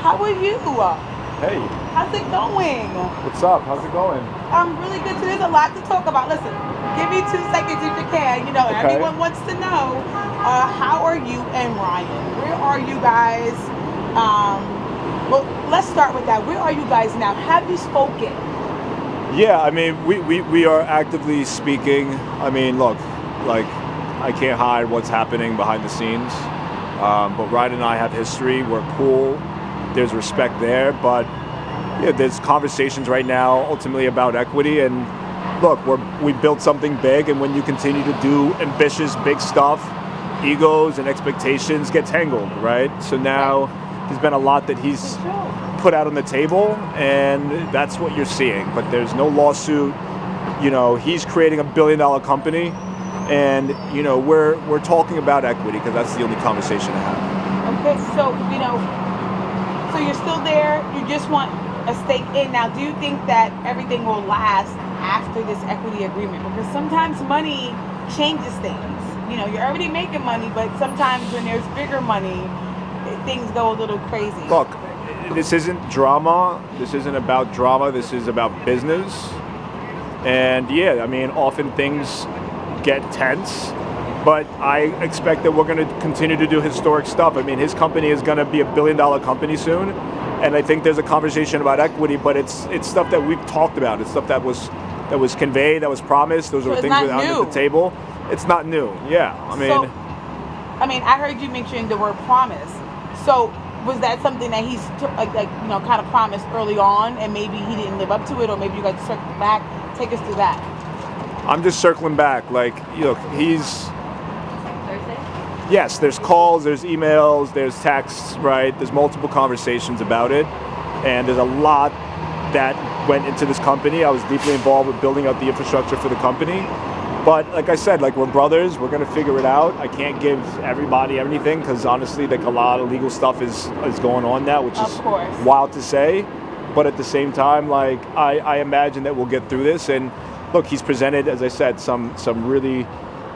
How are you? Hey, How's it going? what's up? How's it going? I'm really good too. There's a lot to talk about. Listen, give me 2 seconds if you can. You know, Okay. everyone wants to know, how are you and Ryan? Where are you guys? Well, let's start with that. Where are you guys now? Have you spoken? Yeah, I mean, we are actively speaking. I mean, look, like, I can't hide what's happening behind the scenes. But Ryan and I have history. We're cool. There's respect there. But yeah, there's conversations right now ultimately about equity. And look, we built something big. And when you continue to do ambitious, big stuff, egos and expectations get tangled, right? So now there's been a lot that he's put out on the table, and that's what you're seeing. But there's no lawsuit. You know, he's creating $1 billion company, and you know we're talking about equity because that's the only conversation I have. Okay, so so you're still there. You just want a stake in. Now, do you think that everything will last after this equity agreement? Because sometimes money changes things. You know, you're already making money, but sometimes when there's bigger money, things go a little crazy. Look, this isn't drama. This isn't about drama. This is about business. And yeah, I mean, often things get tense, but I expect that we're going to continue to do historic stuff. I mean, his company is going to be $1 billion company soon, and I think there's a conversation about equity, but it's stuff that we've talked about. It's stuff that was conveyed, that was promised. Those are things that are under the table. It's not new. Yeah, I mean, I heard you mention the word promise. So was that something that he's kind of promised early on, and maybe he didn't live up to it, or maybe you guys circled back? Take us through that. I'm just circling back. Like, look, he's... Thursday? Yes, there's calls, there's emails, there's texts, right? There's multiple conversations about it, and there's a lot that went into this company. I was deeply involved with building out the infrastructure for the company. But like I said, like, we're brothers, we're gonna figure it out. I can't give everybody everything because honestly, like, a lot of legal stuff is going on now, which is wild to say. But at the same time, like, I imagine that we'll get through this. And look, he's presented, as I said, some really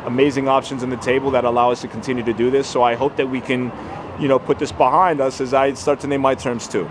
amazing options on the table that allow us to continue to do this. So I hope that we can, put this behind us as I start to name my terms too.